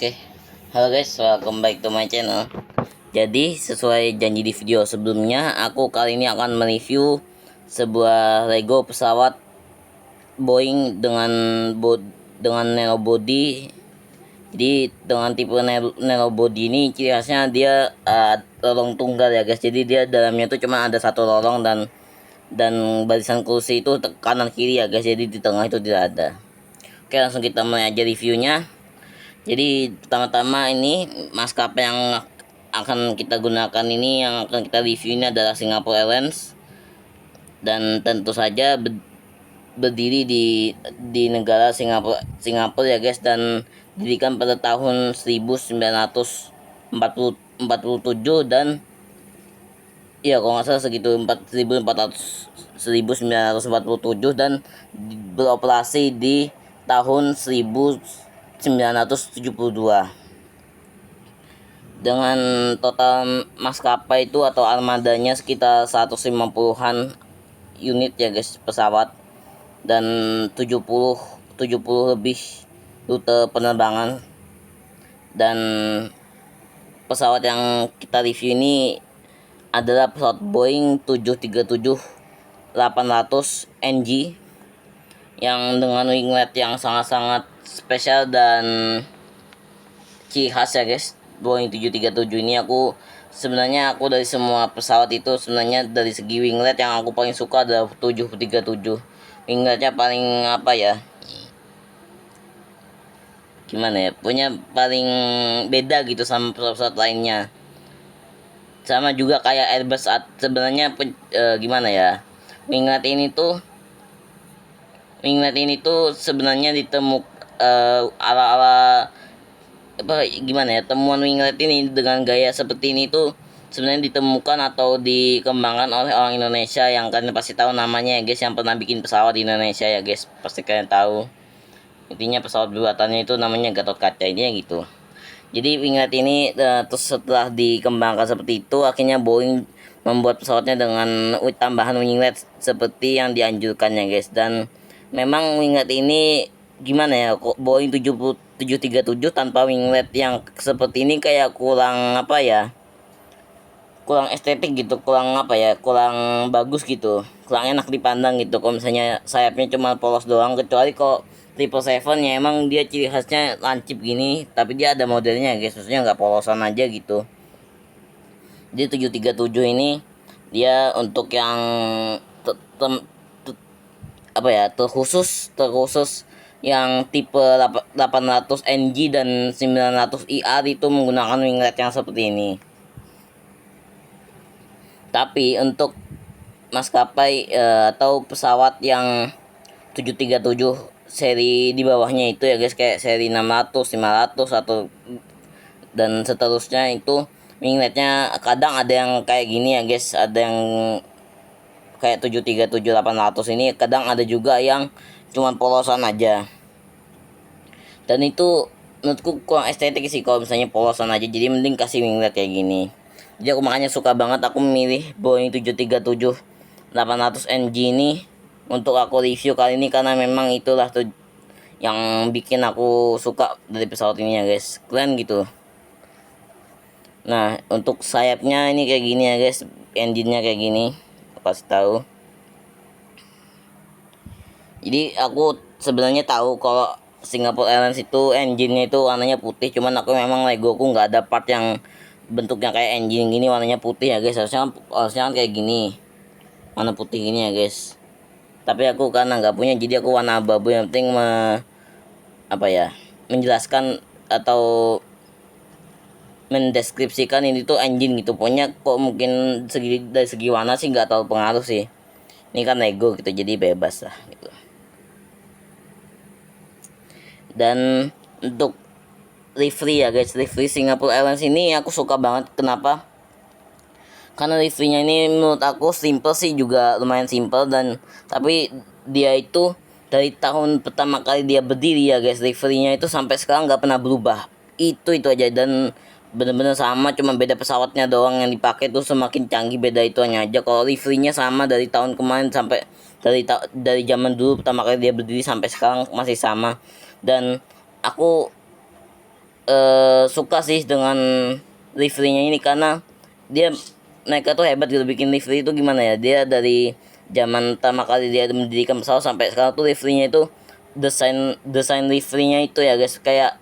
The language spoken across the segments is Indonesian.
Oke, halo guys, welcome back to my channel. Jadi sesuai janji di video sebelumnya, aku kali ini akan mereview sebuah Lego pesawat Boeing dengan narrow body. Jadi dengan tipe narrow body ini ciri khasnya dia lorong tunggal ya guys. Jadi dia dalamnya tuh cuma ada satu lorong dan barisan kursi itu kanan kiri ya guys. Jadi di tengah itu tidak ada. Oke, langsung kita mulai aja reviewnya. Jadi pertama-tama ini maskapai yang akan kita gunakan ini, yang akan kita review ini adalah Singapore Airlines, dan tentu saja berdiri di negara Singapura ya guys, dan didirikan pada tahun 1947 dan ya kalau nggak salah segitu 1947 dan beroperasi di tahun 1972 dengan total maskapai itu atau armadanya sekitar 150-an unit ya guys pesawat, dan 70 lebih rute penerbangan. Dan pesawat yang kita review ini adalah pesawat Boeing 737-800 NG yang dengan winglet yang sangat-sangat spesial dan ciri khas ya guys. Boeing 737 ini aku dari semua pesawat itu sebenarnya dari segi winglet yang aku paling suka adalah 737. Wingletnya paling apa ya, gimana ya, punya paling beda gitu sama pesawat-pesawat lainnya. Sama juga kayak Airbus sebenarnya gimana ya, winglet ini tuh sebenarnya ala-ala apa gimana ya, temuan winglet ini dengan gaya seperti ini tuh sebenarnya ditemukan atau dikembangkan oleh orang Indonesia yang kalian pasti tahu namanya ya guys, yang pernah bikin pesawat di Indonesia ya guys, pasti kalian tahu. Intinya pesawat buatannya itu namanya Gatot-Kaca ini ya gitu. Jadi winglet ini terus setelah dikembangkan seperti itu, akhirnya Boeing membuat pesawatnya dengan tambahan winglet seperti yang dianjurkannya guys. Dan memang winglet ini gimana ya, kok Boeing 737 tanpa winglet yang seperti ini kayak kurang apa ya, kurang estetik gitu, kurang apa ya, kurang bagus gitu, kurang enak dipandang gitu kalau misalnya sayapnya cuma polos doang. Kecuali kok Triple Seven ya emang dia ciri khasnya lancip gini, tapi dia ada modelnya guys, maksudnya nggak polosan aja gitu. Jadi 737 ini dia untuk yang apa ya, terkhusus yang tipe 800 NG dan 900 IR itu menggunakan winglet yang seperti ini. Tapi untuk maskapai atau pesawat yang 737 seri di bawahnya itu ya guys, kayak seri 600, 500 atau dan seterusnya, itu wingletnya kadang ada yang kayak gini ya guys, ada yang kayak 737-800 ini, kadang ada juga yang cuman polosan aja. Dan itu menurutku kurang estetik sih kalau misalnya polosan aja, jadi mending kasih winglet kayak gini. Jadi aku makanya suka banget aku memilih Boeing 737-800 NG ini untuk aku review kali ini, karena memang itulah tuh yang bikin aku suka dari pesawat ini ya guys, keren gitu. Nah untuk sayapnya ini kayak gini ya guys, engine-nya kayak gini, aku kasih tahu. Jadi aku sebenarnya tahu kalau Singapore Airlines itu engine-nya itu warnanya putih, cuman aku memang Legoku nggak ada part yang bentuknya kayak engine gini warnanya putih ya guys. Harusnya kan kayak gini, warna putih gini ya guys. Tapi aku karena nggak punya, jadi aku warna abu-abu, yang penting apa ya, menjelaskan atau mendeskripsikan ini tuh engine gitu. Pokoknya kok mungkin dari segi warna sih nggak terlalu pengaruh sih. Ini kan Lego gitu, jadi bebas lah gitu. Dan untuk livery ya guys, livery Singapore Airlines ini aku suka banget. Kenapa? Karena liverynya ini menurut aku simple sih, juga lumayan simple, dan tapi dia itu dari tahun pertama kali dia berdiri ya guys, liverynya itu sampai sekarang nggak pernah berubah. Itu aja, dan bener-bener sama, cuma beda pesawatnya doang yang dipakai tuh semakin canggih, beda itu hanya aja. Kalau liverynya sama dari tahun kemarin sampai dari zaman dulu pertama kali dia berdiri sampai sekarang masih sama. Dan aku suka sih dengan liverynya ini, karena dia mereka tuh hebat gitu bikin livery itu. Gimana ya, dia dari zaman pertama kali dia mendirikan pesawat sampai sekarang tuh liverynya itu, desain desain liverynya itu ya guys, kayak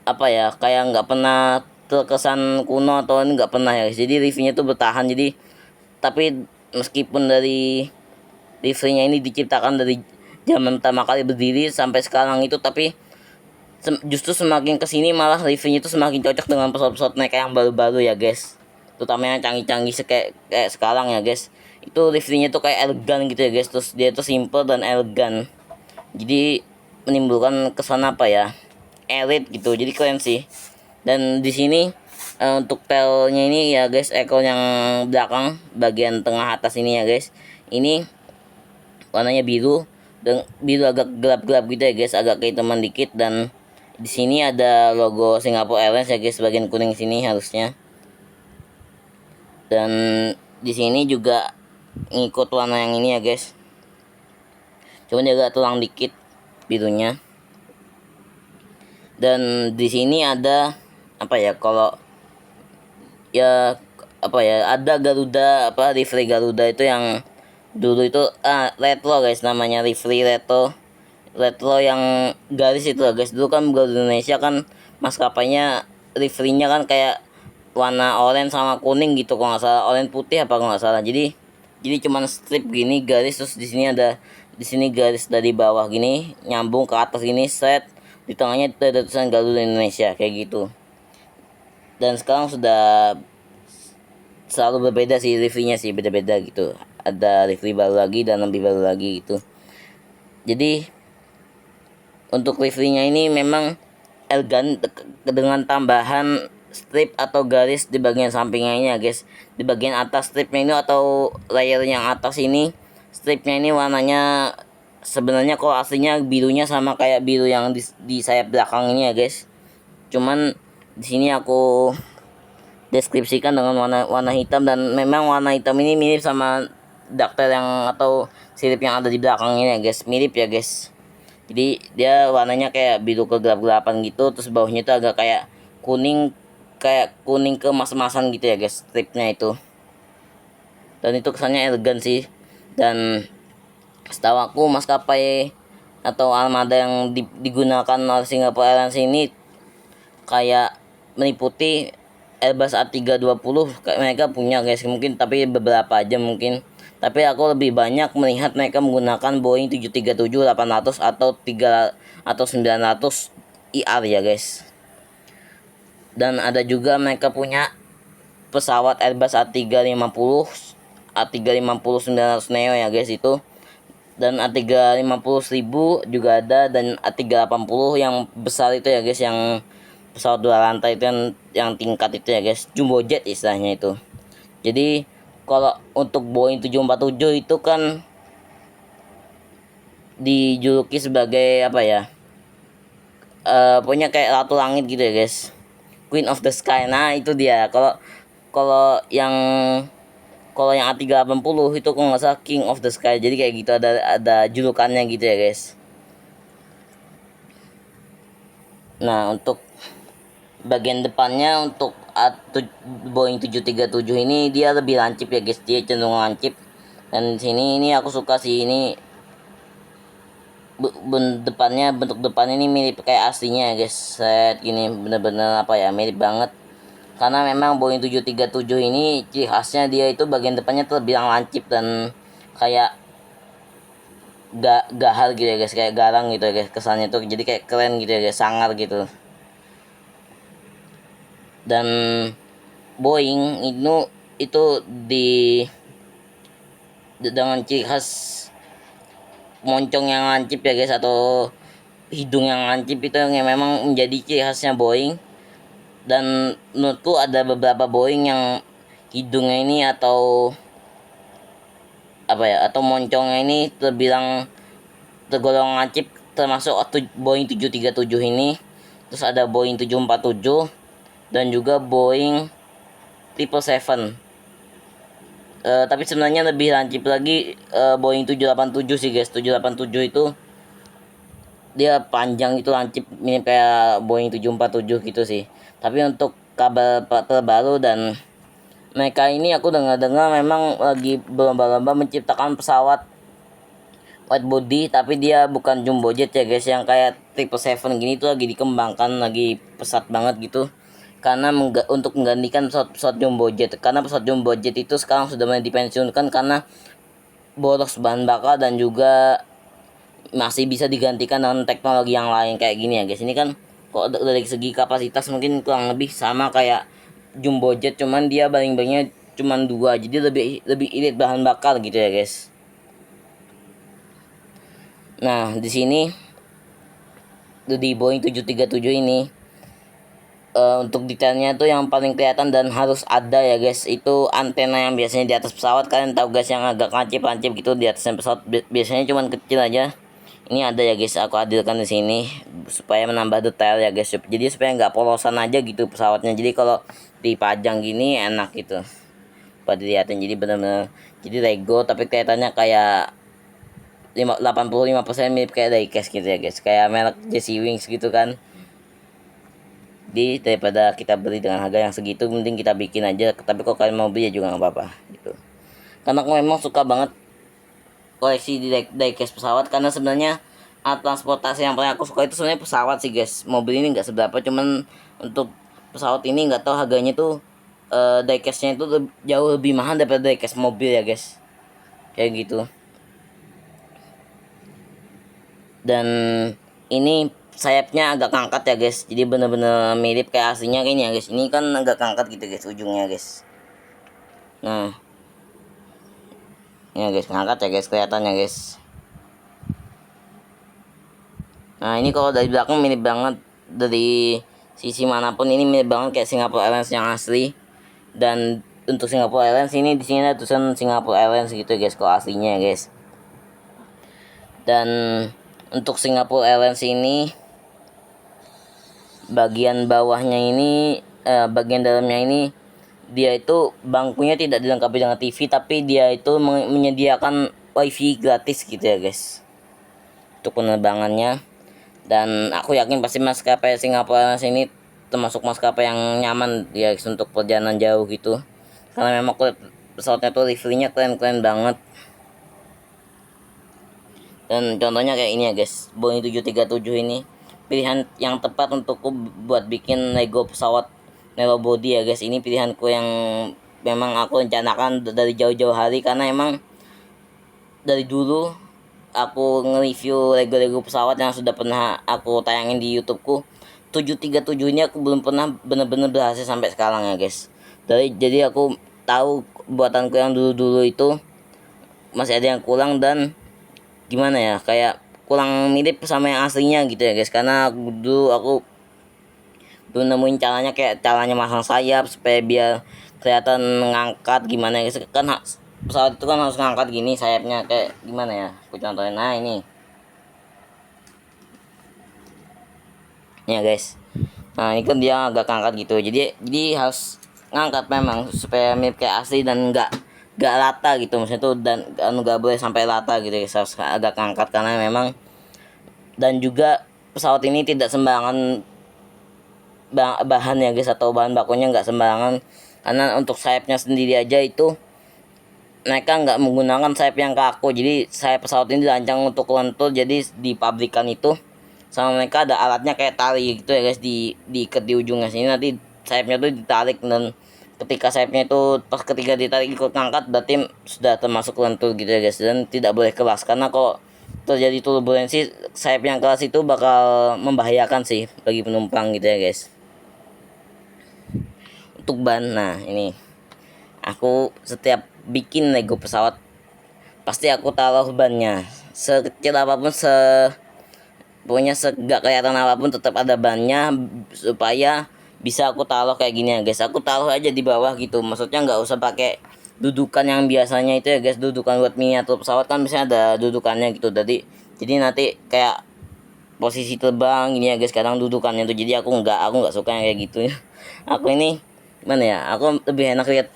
apa ya, kayak nggak pernah terkesan kuno atau ini, nggak pernah ya guys. Jadi liverynya tuh bertahan. Jadi tapi meskipun dari liverynya ini diciptakan dari zaman pertama kali berdiri sampai sekarang itu, tapi justru semakin kesini malah liverynya itu semakin cocok dengan pesawat-pesawat mereka yang baru-baru ya guys, terutama yang canggih-canggih kayak sekarang ya guys. Itu liverynya tuh kayak elegan gitu ya guys, terus dia tuh simple dan elegan, jadi menimbulkan kesan apa ya, elit gitu, jadi keren sih. Dan di sini untuk tailnya ini ya guys, ekor yang belakang bagian tengah atas ini ya guys, ini warnanya biru, dan biru agak gelap-gelap gitu ya guys, agak kehitaman dikit. Dan di sini ada logo Singapore Airlines ya guys, bagian kuning sini harusnya. Dan di sini juga ngikut warna yang ini ya guys, cuman dia agak tulang dikit birunya. Dan di sini ada apa ya, kalau ya apa ya, ada Garuda, apa, livery Garuda itu yang dulu itu retro guys, namanya livery retro yang garis itu guys. Dulu kan Garuda Indonesia kan maskapainya liverynya kan kayak warna oranye sama kuning gitu kalau nggak salah, oranye putih apa kalau nggak salah. Jadi cuman strip gini garis, terus di sini ada, di sini garis dari bawah gini nyambung ke atas gini set, di tengahnya itu ada tulisan Garuda Indonesia kayak gitu. Dan sekarang sudah selalu berbeda sih liverynya sih, beda-beda gitu, ada livery baru lagi dan lebih baru lagi gitu. Jadi untuk liverynya ini memang elegan dengan tambahan strip atau garis di bagian sampingnya ini ya guys. Di bagian atas stripnya ini atau layer yang atas ini, stripnya ini warnanya sebenarnya kalau aslinya birunya sama kayak biru yang di sayap belakang ini ya guys. Cuman di sini aku deskripsikan dengan warna hitam, dan memang warna hitam ini mirip sama ducktail yang atau sirip yang ada di belakang ini ya guys, mirip ya guys. Jadi dia warnanya kayak biru kegelap-gelapan gitu, terus bawahnya itu agak kayak kuning kemas-emasan gitu ya guys stripnya itu. Dan itu kesannya elegan sih. Dan setahu aku maskapai atau armada yang digunakan oleh Singapore Airlines ini kayak meliputi Airbus A320, kayak mereka punya guys mungkin, tapi beberapa aja mungkin. Tapi aku lebih banyak melihat mereka menggunakan Boeing 737-800 atau 900 IR ya guys. Dan ada juga mereka punya pesawat Airbus A350 900 Neo ya guys itu. Dan A350-1000 juga ada, dan A380 yang besar itu ya guys, yang pesawat dua lantai itu, yang tingkat itu ya guys, jumbo jet istilahnya itu. Jadi kalau untuk Boeing 747 itu kan dijuluki sebagai apa ya, pokoknya kayak ratu langit gitu ya guys, Queen of the Sky. Nah itu dia. Kalau kalau yang kalau yang A380 itu kok nggak salah King of the Sky, jadi kayak gitu, ada julukannya gitu ya guys. Nah untuk bagian depannya, untuk Boeing 737 ini dia lebih lancip ya guys, dia cenderung lancip. Dan sini ini aku suka sih, ini bentuk depannya ini mirip kayak aslinya ya guys, set gini, bener-bener apa ya, mirip banget. Karena memang Boeing 737 ini ciri khasnya dia itu bagian depannya tuh bilang lancip dan kayak gahar gitu ya guys, kayak garang gitu ya guys kesannya tuh, jadi kayak keren gitu ya guys, sangar gitu. Dan Boeing itu dengan ciri khas moncong yang lancip ya guys, atau hidung yang lancip itu yang memang menjadi ciri khasnya Boeing. Dan menurutku ada beberapa Boeing yang hidungnya ini atau apa ya, atau moncongnya ini terbilang tergolong lancip, termasuk Boeing 737 ini. Terus ada Boeing 747 dan juga Boeing 777. Tapi sebenarnya lebih lancip lagi Boeing 787 sih guys. 787 itu dia panjang itu lancip mirip kayak Boeing 747 gitu sih. Tapi untuk kabar terbaru dan mereka ini aku dengar-dengar memang lagi berlomba-lomba menciptakan pesawat wide body, tapi dia bukan jumbo jet ya guys, yang kayak 777 gini tuh lagi dikembangkan, lagi pesat banget gitu. Karena untuk menggantikan pesawat jumbo jet, karena pesawat jumbo jet itu sekarang sudah mulai dipensiunkan karena boros bahan bakar dan juga masih bisa digantikan dengan teknologi yang lain kayak gini ya guys. Ini kan kok dari segi kapasitas mungkin kurang lebih sama kayak jumbo jet, cuman dia baling-balingnya cuman dua, jadi lebih lebih irit bahan bakar gitu ya guys. Nah, di sini di Boeing 737 ini untuk detailnya tuh yang paling kelihatan dan harus ada ya guys, itu antena yang biasanya di atas pesawat. Kalian tahu guys yang agak lancip-lancip gitu di atas pesawat, biasanya cuman kecil aja. Ini ada ya guys, aku hadirkan di sini supaya menambah detail ya guys. Jadi supaya nggak polosan aja gitu pesawatnya. Jadi kalau dipajang gini enak gitu buat dilihatin. Jadi bener-bener jadi Lego tapi kelihatannya kayak 85% mirip kayak diecast gitu ya guys, kayak merek Jesse Wings gitu kan. Di daripada kita beli dengan harga yang segitu, mending kita bikin aja. Tapi kalau kalian mau beli ya juga nggak apa-apa gitu, karena aku memang suka banget koleksi di diecast pesawat. Karena sebenarnya transportasi yang paling aku suka itu sebenarnya pesawat sih guys. Mobil ini nggak seberapa, cuman untuk pesawat ini nggak tahu harganya tuh diecastnya itu jauh lebih mahal daripada diecast mobil ya guys, kayak gitu. Dan ini sayapnya agak ngangkat ya guys, jadi bener-bener mirip kayak aslinya kayaknya guys. Ini kan agak ngangkat gitu guys ujungnya guys. Nah ini guys ngangkat ya guys, kelihatannya guys. Nah ini kalau dari belakang mirip banget, dari sisi manapun ini mirip banget kayak Singapore Airlines yang asli. Dan untuk Singapore Airlines ini di sini ada tulisan Singapore Airlines gitu guys kalau aslinya guys. Dan untuk Singapore Airlines ini bagian bawahnya ini bagian dalamnya ini dia itu bangkunya tidak dilengkapi dengan TV, tapi dia itu menyediakan wifi gratis gitu ya guys untuk penerbangannya. Dan aku yakin pasti maskapai Singapura ini termasuk maskapai yang nyaman ya guys untuk perjalanan jauh gitu, karena memang pesawatnya tuh liverynya keren-keren banget. Dan contohnya kayak ini ya guys, Boeing 737 ini pilihan yang tepat untukku buat bikin Lego pesawat narrow body ya guys. Ini pilihanku yang memang aku rencanakan dari jauh-jauh hari, karena emang dari dulu aku nge-review Lego-Lego pesawat yang sudah pernah aku tayangin di YouTubeku. 737 ini aku belum pernah bener-bener berhasil sampai sekarang ya guys. Jadi aku tahu buatanku yang dulu-dulu itu masih ada yang kurang, dan gimana ya, kayak kurang mirip sama yang aslinya gitu ya guys. Karena dulu aku belum nemuin caranya, kayak caranya masang sayap supaya biar kelihatan ngangkat gimana ya guys. Kan pesawat itu kan harus ngangkat gini sayapnya, kayak gimana ya, aku contohin. Nah ini ya guys, nah ini kan dia agak ngangkat gitu, jadi harus ngangkat memang supaya mirip kayak asli dan nggak rata gitu maksudnya tuh. Dan nggak boleh sampai rata gitu guys, harus agak ngangkat karena memang. Dan juga pesawat ini tidak sembarangan bahan ya guys, atau bahan bakunya nggak sembarangan. Karena untuk sayapnya sendiri aja itu mereka nggak menggunakan sayap yang kaku, jadi sayap pesawat ini dirancang untuk lentur. Jadi di pabrikan itu sama mereka ada alatnya kayak tali gitu ya guys, diikat di ujungnya sini, nanti sayapnya tuh ditarik. Dan ketika sayapnya itu pas ketika ditarik ikut ngangkat, berarti sudah termasuk lentur gitu ya guys. Dan tidak boleh keras, karena kalau terjadi turbulensi sayap yang keras itu bakal membahayakan sih bagi penumpang gitu ya guys. Untuk ban, nah ini aku setiap bikin Lego pesawat pasti aku taruh bannya sekecil apapun, pokoknya segak kelihatan apapun tetap ada bannya, supaya bisa aku taruh kayak gini ya guys. Aku taruh aja di bawah gitu, maksudnya nggak usah pakai dudukan yang biasanya itu ya guys. Dudukan buat miniatur pesawat kan biasanya ada dudukannya gitu, jadi nanti kayak posisi terbang gini ya guys, kadang dudukannya tuh. Jadi aku nggak suka yang kayak gitu ya. Aku ini gimana ya, aku lebih enak lihat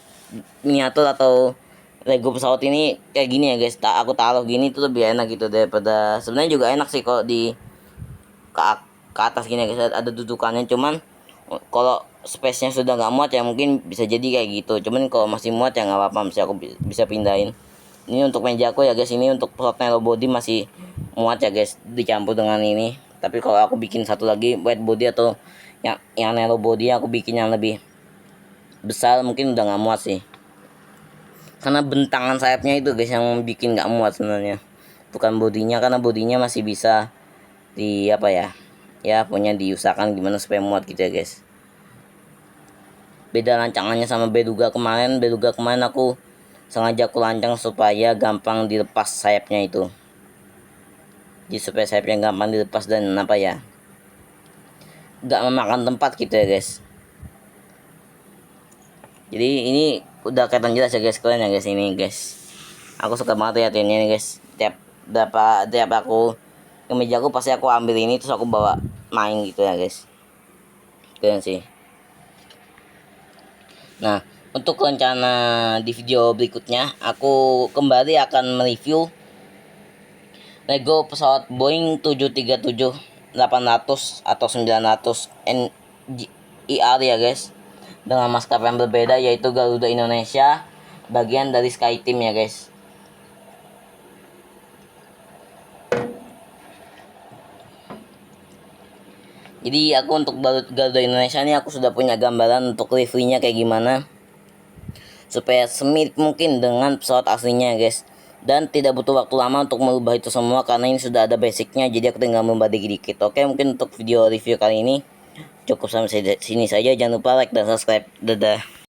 miniatur atau Lego pesawat ini kayak gini ya guys. Aku taruh gini tuh lebih enak gitu, daripada sebenarnya juga enak sih kalau di ke atas gini guys, ada dudukannya. Cuman kalau space nya sudah nggak muat ya mungkin bisa jadi kayak gitu. Cuman kalau masih muat ya nggak apa-apa, masih aku bisa pindahin. Ini untuk meja aku ya guys, ini untuk slot narrow body masih muat ya guys, dicampur dengan ini. Tapi kalau aku bikin satu lagi wide body atau yang narrow body, aku bikin yang lebih besar mungkin udah nggak muat sih, karena bentangan sayapnya itu guys yang bikin nggak muat sebenarnya, bukan bodinya. Karena bodinya masih bisa di apa ya punya diusahakan gimana supaya muat gitu ya guys. Beda rancangannya sama Beluga kemarin. Beluga kemarin aku sengaja aku lancang supaya gampang dilepas sayapnya itu, jadi supaya sayapnya gampang dilepas dan apa ya, nggak memakan tempat gitu ya guys. Jadi ini udah kelihatan jelas ya guys, kalian ya guys. Ini guys, aku suka banget ya ini guys. Tiap aku ke meja aku pasti aku ambil ini terus aku bawa main gitu ya guys, keren sih. Nah, untuk rencana di video berikutnya aku kembali akan mereview Lego pesawat Boeing 737 800 atau 900 NGIR ya guys, dengan maskapai yang berbeda yaitu Garuda Indonesia, bagian dari SkyTeam ya guys. Jadi aku untuk Garuda Indonesia ini aku sudah punya gambaran untuk reviewnya kayak gimana, supaya semirip mungkin dengan pesawat aslinya ya guys. Dan tidak butuh waktu lama untuk merubah itu semua karena ini sudah ada basicnya, jadi aku tinggal merubah dikit-dikit. Oke, mungkin untuk video review kali ini cukup sampai sini saja. Jangan lupa like dan subscribe. Dadah.